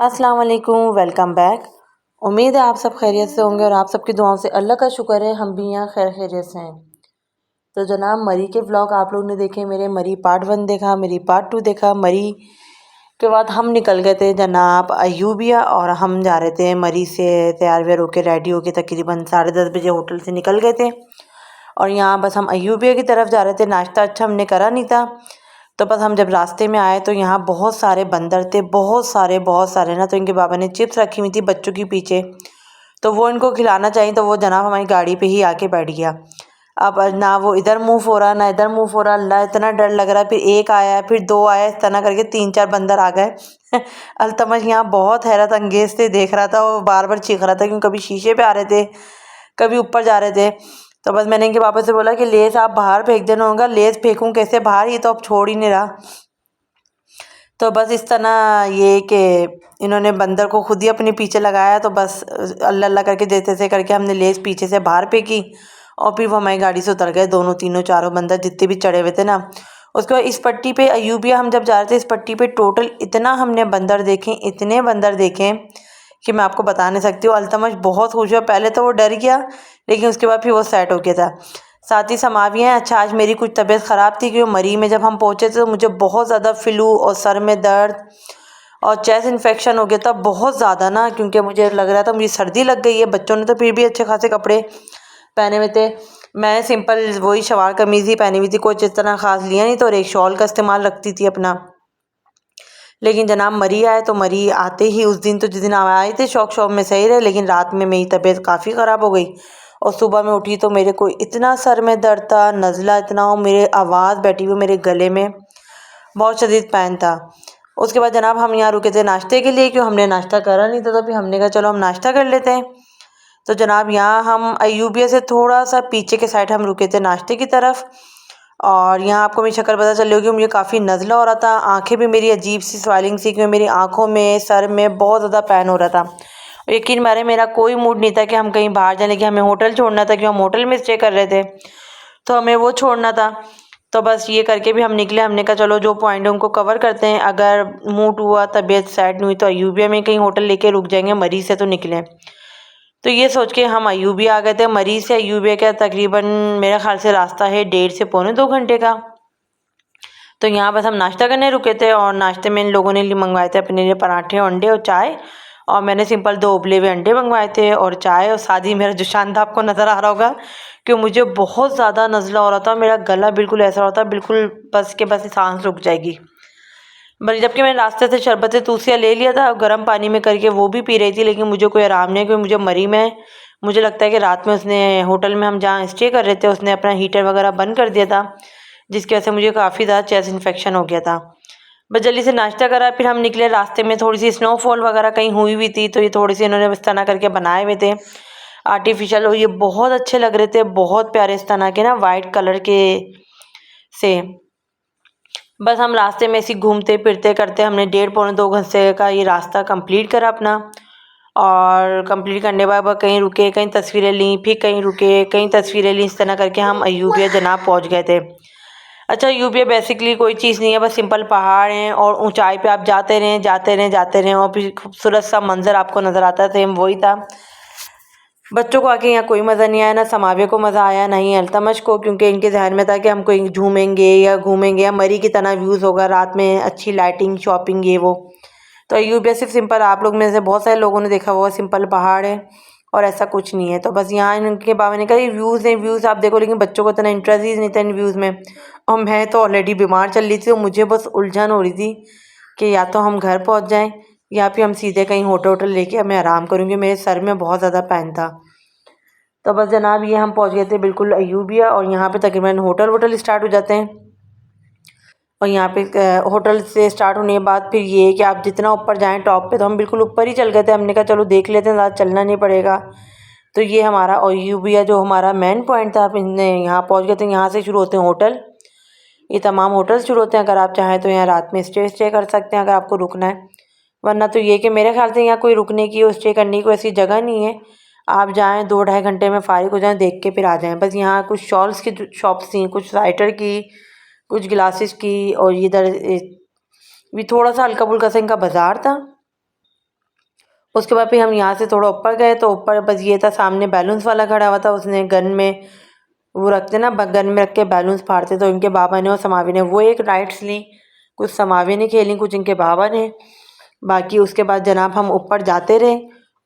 अस्सलाम वालेकुम, welcome back. उम्मीद है आप सब खैरियत से होंगे और आप सबकी दुआओं से अल्लाह का शुक्र है हम भी यहाँ खैरियत से हैं। तो जनाब मरी के व्लॉग आप लोग ने देखे मेरे, मरी पार्ट 1 देखा, मरी पार्ट 2 देखा। मरी के बाद हम निकल गए थे जनाब अयूबिया और हम जा रहे थे मरी से तैयार व्यार होकर रेडी होकर तकरीबन 10:30 बजे होटल से निकल गए थे और यहाँ बस हम अयूबिया की तरफ जा रहे थे। नाश्ता अच्छा हमने करा नहीं था, तो बस हम जब रास्ते में आए तो यहाँ बहुत सारे बंदर थे, बहुत सारे ना। तो इनके बाबा ने चिप्स रखी हुई थी बच्चों के पीछे, तो वो इनको खिलाना चाहिए, तो वो जनाब हमारी गाड़ी पे ही आके बैठ गया। अब ना वो इधर मूव हो रहा ना इधर मूव हो रहा, अल्लाह इतना डर लग रहा है। फिर एक आया, फिर दो आया, इस तरह करके 3-4 बंदर आ गए। अल्तमश यहाँ बहुत हैरत अंगेज से देख रहा था, वो बार बार चीख रहा था क्योंकि कभी शीशे पे आ रहे थे, कभी ऊपर जा रहे थे। तो बस मैंने इनके पापा से बोला कि लेस आप बाहर फेंक देना होगा। लेस फेंकूँ कैसे बाहर, ये तो अब छोड़ ही नहीं रहा। तो बस इस तरह ये कि इन्होंने बंदर को खुद ही अपने पीछे लगाया, तो बस अल्लाह अल्लाह करके जैसे तैसे करके हमने लेस पीछे से बाहर फेंकी और फिर वो हमारी गाड़ी से उतर गए, दोनों तीनों चारों बंदर जितने भी चढ़े हुए थे ना। उसके बाद इस पट्टी पे अयूबिया हम जब जा रहे थे, इस पट्टी पे टोटल इतना हमने बंदर देखे, इतने बंदर देखे कि मैं आपको बता नहीं सकती हूँ। अल्तमश बहुत खुश हुआ, पहले तो वो डर गया लेकिन उसके बाद फिर वो सेट हो गया था। साथ ही समावी हैं। अच्छा आज मेरी कुछ तबीयत ख़राब थी क्योंकि मरी में जब हम पहुँचे थे तो मुझे बहुत ज़्यादा फ्लू और सर में दर्द और चेस्ट इन्फेक्शन हो गया था बहुत ज़्यादा ना, क्योंकि मुझे लग रहा था मुझे सर्दी लग गई है। बच्चों ने तो फिर भी अच्छे खासे कपड़े पहने हुए थे, मैं सिंपल वही शलवार कमीज़ ही पहनी हुई थी, कुछ इस तरह ख़ास लिया नहीं, तो और एक शॉल का इस्तेमाल रखती थी अपना। लेकिन जनाब मरी आए तो मरी आते ही उस दिन, तो जिस दिन आए थे शौक में सही रहे, लेकिन रात में मेरी तबीयत काफ़ी ख़राब हो गई और सुबह में उठी तो मेरे को इतना सर में दर्द था, नज़ला इतना हो, मेरे आवाज़ बैठी हुई मेरे गले में, बहुत शदीद पेन था। उसके बाद जनाब हम यहाँ रुके थे नाश्ते के लिए, क्यों हमने नाश्ता करा नहीं था, तो फिर हमने कहा चलो हम नाश्ता कर लेते हैं। तो जनाब यहाँ हम अयूबिया से थोड़ा सा पीछे के साइड हम रुके थे नाश्ते की तरफ, और यहाँ आपको मेरी शक्ल पता चल रही होगी, मुझे काफ़ी नज़ला हो रहा था, आंखें भी मेरी अजीब सी स्वेलिंग सी, क्योंकि मेरी आंखों में सर में बहुत ज़्यादा पेन हो रहा था। और यकीन मारे मेरा कोई मूड नहीं था कि हम कहीं बाहर जाने की, हमें होटल छोड़ना था, क्योंकि हम होटल में स्टे कर रहे थे तो हमें वो छोड़ना था। तो बस ये करके भी हम निकले, हमने कहा चलो जो पॉइंट है उनको कवर करते हैं, अगर मूड हुआ तबीयत सेट नहीं हुई तो अयूबिया में कहीं होटल लेके रुक जाएंगे, मरी से तो निकले। तो ये सोच के हम अयूबिया आ गए थे। मरी से अयूबिया का तकरीबन मेरे ख्याल से रास्ता है 1.5 से पौने 2 घंटे का। तो यहाँ बस हम नाश्ता करने रुके थे और नाश्ते में इन लोगों ने मंगवाए थे अपने लिए पराठे अंडे और चाय, और मैंने सिंपल 2 उबले हुए अंडे मंगवाए थे और चाय। और साथ ही मेरा जो शान था आपको नज़र आ रहा होगा कि मुझे बहुत ज़्यादा नज़ला हो रहा था, मेरा गला बिल्कुल ऐसा होता बिल्कुल बस के बस सांस रुक जाएगी। बल्कि जबकि मैंने रास्ते से शरबत तूसिया ले लिया था गर्म पानी में करके, वो भी पी रही थी, लेकिन मुझे कोई आराम नहीं, क्योंकि मुझे मरी में मुझे लगता है कि रात में उसने होटल में हम जहाँ स्टे कर रहे थे उसने अपना हीटर वगैरह बंद कर दिया था, जिसकी वजह से मुझे काफ़ी ज़्यादा चेस्ट इन्फेक्शन हो गया था। बस जल्दी से नाश्ता करा, फिर हम निकले। रास्ते में थोड़ी सी स्नोफॉल वगैरह कहीं हुई हुई थी, तो ये थोड़ी सी इन्होंने इस तरह करके बनाए हुए थे आर्टिफिशियल, और ये बहुत अच्छे लग रहे थे, बहुत प्यारे इस तरह के ना वाइट कलर के से। बस हम रास्ते में ऐसे घूमते फिरते करते हमने 1.5 पौने 2 घंटे का ये रास्ता कंप्लीट करा अपना। और कंप्लीट करने के बाद कहीं रुके, कहीं तस्वीरें लीं, फिर कहीं रुके, कहीं तस्वीरें लीं, इस तरह करके हम अयूबिया जनाब पहुंच गए थे। अच्छा अयूबिया बेसिकली कोई चीज़ नहीं है, बस सिंपल पहाड़ हैं और ऊंचाई पे आप जाते रहें जाते रहें जाते रहें और फिर खूबसूरत सा मंजर आपको नज़र आता है, सेम वही था। बच्चों को आके यहाँ कोई मज़ा नहीं आया, ना समाविया को मज़ा आया, ना ही अल्तमश को, क्योंकि इनके जहन में था कि हम कहीं झूमेंगे या घूमेंगे या मरी की तरह व्यूज़ होगा रात में, अच्छी लाइटिंग शॉपिंग ये वो। तो अयूबिया सिर्फ सिंपल, आप लोग में से बहुत सारे लोगों ने देखा हुआ सिंपल पहाड़ है और ऐसा कुछ नहीं है। तो बस यहाँ इनके बाबा ने कहा ये व्यूज़ हैं, व्यूज़ आप देखो, लेकिन बच्चों को इतना इंटरेस्ट ही नहीं था इन व्यूज़ में। और मैं तो ऑलरेडी बीमार चल रही थी, तो मुझे बस उलझन हो रही थी कि या तो हम घर पहुँच जाएँ या फिर हम सीधे कहीं होटल लेके मैं आराम करूँगी, मेरे सर में बहुत ज़्यादा पेन था। तो बस जनाब ये हम पहुंच गए थे बिल्कुल अयूबिया, और यहाँ पे तकरीबन होटल स्टार्ट हो जाते हैं। और यहाँ पे होटल से स्टार्ट होने के बाद फिर ये है कि आप जितना ऊपर जाएं टॉप पे, तो हम बिल्कुल ऊपर ही चल गए थे। हमने कहा चलो देख लेते हैं, ज़्यादा चलना नहीं पड़ेगा। तो ये हमारा अयूबिया जो हमारा मेन पॉइंट था, आप इन्हें यहाँ पहुँच गए थे। यहाँ से शुरू होते हैं होटल, ये तमाम होटल शुरू होते हैं। अगर आप चाहें तो यहाँ रात में स्टे कर सकते हैं अगर आपको रुकना है, वरना तो ये कि मेरे ख्याल से यहाँ कोई रुकने की और स्टे करने की कोई ऐसी जगह नहीं है। आप जाएँ 2-2.5 घंटे में फ़ारिग हो जाएँ, देख के फिर आ जाएँ। बस यहाँ कुछ शॉल्स की शॉप्स थी, कुछ स्वेटर की, कुछ ग्लासेस की, और इधर भी थोड़ा सा हल्का फुल्का सा इनका बाज़ार था। उसके बाद फिर हम यहाँ से थोड़ा ऊपर गए तो ऊपर बस ये था, सामने बैलून्स वाला खड़ा हुआ था, उसने गन में वो रखते ना, गन में रख के बैलून्स फाड़ते, तो इनके बाबा ने और समावी ने वो एक राइड्स ली, कुछ समावी ने खेली, कुछ इनके बाबा ने। बाकी उसके बाद जनाब हम ऊपर जाते रहे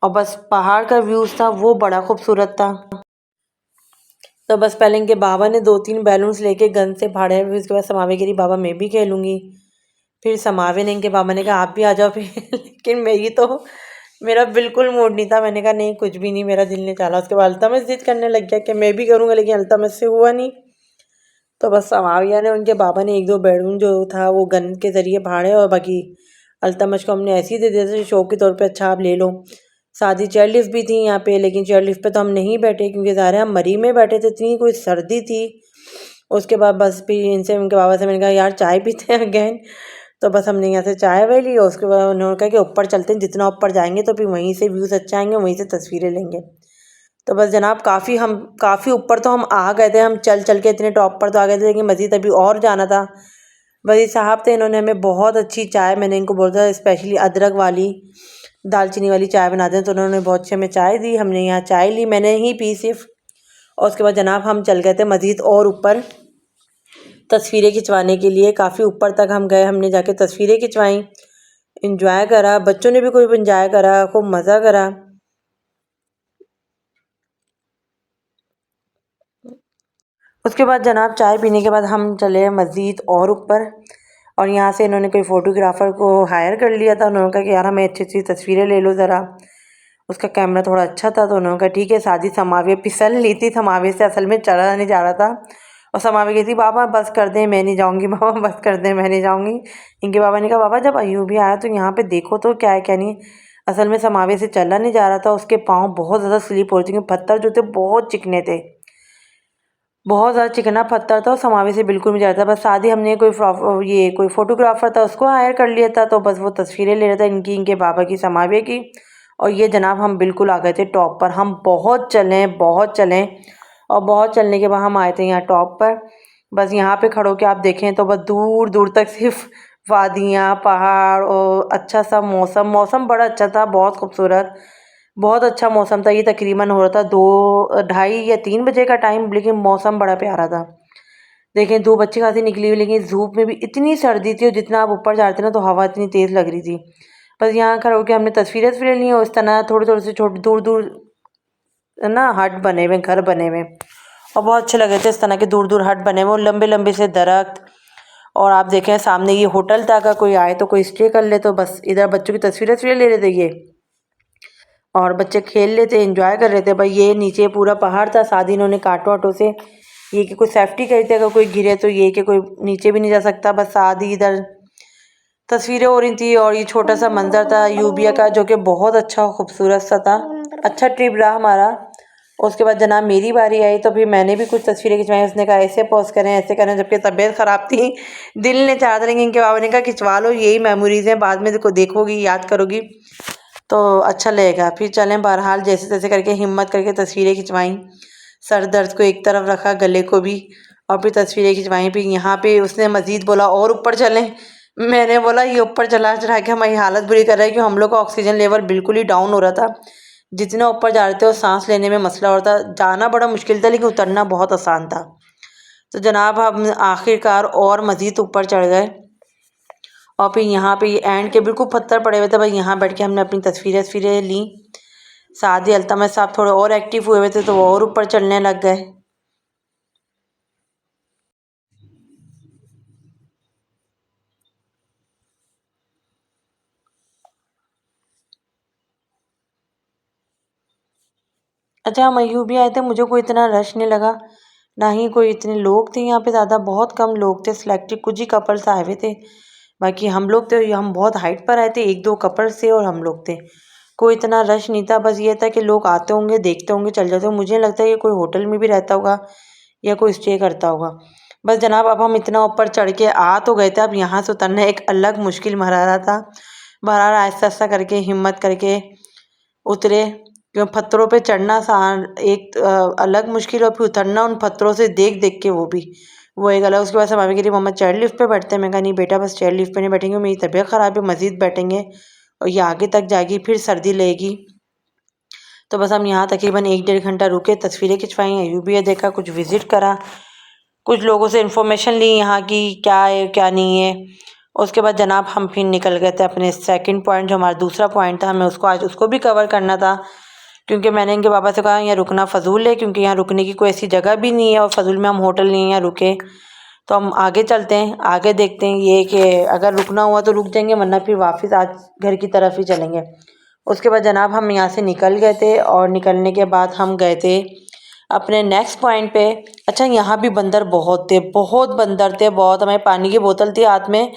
और बस पहाड़ का व्यूज़ था वो बड़ा खूबसूरत था। तो बस पहले इनके बाबा ने 2-3 बैलून्स लेके गन से फाड़े, फिर उसके बाद समावी कह रही बाबा मैं भी खेलूँगी। फिर समावी ने इनके बाबा ने कहा आप भी आ जाओ फिर लेकिन मेरा बिल्कुल मूड नहीं था। मैंने कहा नहीं कुछ भी नहीं, मेरा दिल नहीं चाला। उसके बाद अल्तमस ज़िद करने लग गया कि मैं भी करूँगा, लेकिन अल्तमस से हुआ नहीं। तो बस समाविया ने, उनके बाबा ने 1-2 बैलून जो था वो गन के ज़रिए फाड़े और बाकी अल्तमश को हमने ऐसे ही दे दिया था शौक के तौर पे, अच्छा आप ले लो। सादी चेयर लिफ्ट भी थी यहाँ पे, लेकिन चेयर लिफ्ट पे तो हम नहीं बैठे क्योंकि ज़ाहिर है हम मरी में बैठे थे, इतनी कोई सर्दी थी। उसके बाद बस फिर इनसे, उनके बाबा से मैंने कहा यार चाय पीते हैं अगेन। तो बस हमने यहाँ से चाय वाय ली और उसके बाद उन्होंने कहा कि ऊपर चलते हैं, जितना ऊपर जाएंगे तो फिर वहीं से व्यूज़ अच्छा आएंगे, वहीं से तस्वीरें लेंगे। तो बस जनाब काफ़ी ऊपर तो हम आ गए थे, हम चल चल के इतने टॉप पर तो आ गए थे, लेकिन मज़ीद अभी और जाना था। वही साहब थे, इन्होंने हमें बहुत अच्छी चाय, मैंने इनको बोला था स्पेशली अदरक वाली दालचीनी वाली चाय बनाते हैं, तो उन्होंने बहुत अच्छी हमें चाय दी। हमने यहाँ चाय ली, मैंने ही पी सिर्फ। और उसके बाद जनाब हम चल गए थे मज़ीद और ऊपर तस्वीरें खिंचवाने के लिए। काफ़ी ऊपर तक हम गए, हमने जाके तस्वीरें खिंचवाई, इंजॉय करा, बच्चों ने भी खूब इंजॉय करा, खूब मज़ा करा। उसके बाद जनाब चाय पीने के बाद हम चले मज़ीद और ऊपर, और यहाँ से इन्होंने कोई फ़ोटोग्राफ़र को हायर कर लिया था। उन्होंने कहा कि यार हमें अच्छी अच्छी तस्वीरें ले लो ज़रा, उसका कैमरा थोड़ा अच्छा था। तो उन्होंने कहा ठीक है। शादी समावे फिसल ली थी, समावे से असल में चला नहीं जा रहा था, और समावे कहती बाबा बस कर दें मैं नहीं जाऊँगी, बाबा बस कर दें मैं नहीं जाऊँगी। इनके बाबा ने कहा बाबा जब अयूबी आया तो यहाँ पे देखो तो क्या है क्या नहीं। असल में समावे से चला नहीं जा रहा था, उसके पाँव बहुत ज़्यादा स्लिप हो रही थी क्योंकि पत्थर जो थे बहुत चिकने थे, बहुत ज़्यादा चिकना पत्थर था और समावे से बिल्कुल नहीं जा रहा था। बस शादी हमने कोई फ़ोटोग्राफ़र था उसको हायर कर लिया था, तो बस वो तस्वीरें ले रहा था इनकी, इनके बाबा की, समावे की। और ये जनाब हम बिल्कुल आ गए थे टॉप पर। हम बहुत चलें और बहुत चलने के बाद हम आए थे यहाँ टॉप पर। बस यहाँ पे खड़ो के आप देखें तो बस दूर दूर तक सिर्फ वादियाँ, पहाड़ और अच्छा सा मौसम बड़ा अच्छा था, बहुत खूबसूरत, बहुत अच्छा मौसम था। ये तकरीबन हो रहा था 2, ढाई या 3 बजे का टाइम, लेकिन मौसम बड़ा प्यारा था। देखें धूप अच्छी खासी निकली हुई, लेकिन धूप में भी इतनी सर्दी थी और जितना आप ऊपर जा रहे थे ना तो हवा इतनी तेज़ लग रही थी। बस यहाँ खड़े होकर हमने तस्वीरें ली और इस तरह थोड़े से छोटे दूर दूर ना हट बने हुए, घर बने हुए, और बहुत अच्छे लगे थे। इस तरह के दूर दूर हट बने हुए, लंबे लंबे से दरख्त, और आप देखें सामने ये होटल था, अगर कोई आए तो कोई स्टे कर ले। तो बस इधर बच्चों की तस्वीरें ले रहे थे ये, और बच्चे खेल लेते, एंजॉय कर रहे थे। भाई ये नीचे पूरा पहाड़ था, शादी इन्होंने कांटों वाटों से ये कि कोई सेफ्टी करी थी, अगर कोई गिरे तो ये कि कोई नीचे भी नहीं जा सकता। बस शादी इधर तस्वीरें हो रही थी, और ये छोटा सा मंजर था यूबिया का जो कि बहुत अच्छा खूबसूरत सा था। अच्छा ट्रिप रहा हमारा। उसके बाद जनाब मेरी बारी आई तो फिर मैंने भी कुछ तस्वीरें खिंचवाई। उसने कहा ऐसे पोज करें, ऐसे करें, जबकि तबीयत ख़राब थी, दिल ने चाह था, लेकिन इनके बाबा ने कहा खिंचवा लो, यही मेमोरीज़ हैं, बाद में देखोगी, याद करोगी तो अच्छा लगेगा। फिर चलें, बहरहाल जैसे तैसे करके हिम्मत करके तस्वीरें खिंचवाईं। सर दर्द को एक तरफ रखा, गले को भी, और फिर तस्वीरें खिंचवाईं। फिर यहाँ पे उसने मज़ीद बोला और ऊपर चलें। मैंने बोला ये ऊपर चला चढ़ा के हमारी हालत बुरी कर रहा है, क्योंकि हम लोग का ऑक्सीजन लेवल बिल्कुल ही डाउन हो रहा था। जितना ऊपर जा रहे थे और सांस लेने में मसला हो रहा था। जाना बड़ा मुश्किल था लेकिन उतरना बहुत आसान था। तो जनाब हम आखिरकार और मज़ीद ऊपर चढ़ गए, और फिर यहाँ पे ये एंड के बिल्कुल पत्थर पड़े हुए थे, भाई यहाँ बैठ के हमने अपनी तस्वीरें ली। सादी अल्तमश साहब थोड़े और एक्टिव हुए थे तो वो और ऊपर चढ़ने लग गए। अच्छा हम अयूब भी आए थे, मुझे कोई इतना रश नहीं लगा, ना ही कोई इतने लोग थे यहाँ पे, ज़्यादा बहुत कम लोग थे, सिलेक्टिव कुछ ही कपल्स आए हुए थे। बाकी हम लोग थे, हम बहुत हाइट पर आए थे, 1-2 कपल्स थे और हम लोग थे। कोई इतना रश नहीं था, बस ये था कि लोग आते होंगे, देखते होंगे, चल जाते होंगे। मुझे लगता है कि कोई होटल में भी रहता होगा या कोई स्टे करता होगा। बस जनाब अब हम इतना ऊपर चढ़ के आ तो गए थे, अब यहाँ से उतरना एक अलग मुश्किल मरहला था। बहरहाल आहिस्ता आहिस्ता करके हिम्मत करके उतरे, क्यों पत्थरों पे चढ़ना एक अलग मुश्किल, और फिर उतरना उन पत्थरों से देख देख के वो एक अलग। उसके बाद से मामी कह रही मम्मा चेयर लिफ्ट पे बैठते हैं। मैं कहा नहीं बेटा बस चेयर लिफ्ट पे नहीं बैठेंगे, मेरी तबीयत ख़राब है, मज़ीद बैठेंगे और ये आगे तक जाएगी, फिर सर्दी लगेगी। तो बस हम यहाँ तकरीबन 1-1.5 घंटा रुके, तस्वीरें खिंचवाई, अयूबिया देखा, कुछ विज़िट करा, कुछ लोगों से इन्फॉर्मेशन ली यहाँ की क्या है क्या नहीं है। उसके बाद जनाब हम फिर निकल गए थे अपने सेकंड पॉइंट, जो हमारा दूसरा पॉइंट था, हमें उसको आज उसको भी कवर करना था, क्योंकि मैंने इनके पापा से कहा यहाँ रुकना फ़जूल है, क्योंकि यहाँ रुकने की कोई ऐसी जगह भी नहीं है और फ़जूल में हम होटल नहीं है यहाँ रुके। तो हम आगे चलते हैं, आगे देखते हैं ये कि अगर रुकना हुआ तो रुक जाएंगे, वरना फिर वापस आज घर की तरफ ही चलेंगे। उसके बाद जनाब हम यहाँ से निकल गए थे और निकलने के बाद हम गए थे अपने नेक्स्ट पॉइंट पे। अच्छा, यहाँ भी बंदर बहुत थे, बहुत बंदर थे, बहुत। हमारे पानी की बोतल थी हाथ में,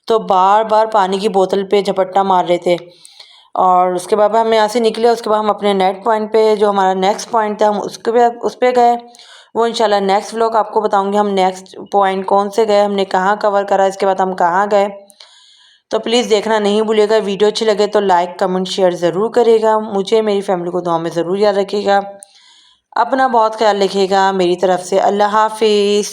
तो बार बार पानी की बोतल पे झपट्टा मार रहे थे। और उसके बाद हम यहाँ से निकले, उसके बाद हम अपने नेक्स्ट पॉइंट पे, जो हमारा नेक्स्ट पॉइंट था, हम उस पर गए। वो इंशाल्लाह नेक्स्ट व्लॉग आपको बताऊंगी हम नेक्स्ट पॉइंट कौन से गए, हमने कहाँ कवर करा, इसके बाद हम कहाँ गए। तो प्लीज़ देखना नहीं भूलिएगा। वीडियो अच्छी लगे तो लाइक कमेंट शेयर ज़रूर करिएगा। मुझे मेरी फैमिली को दुआ में ज़रूर याद रखिएगा। अपना बहुत ख्याल रखिएगा। मेरी तरफ से अल्लाह हाफिज़।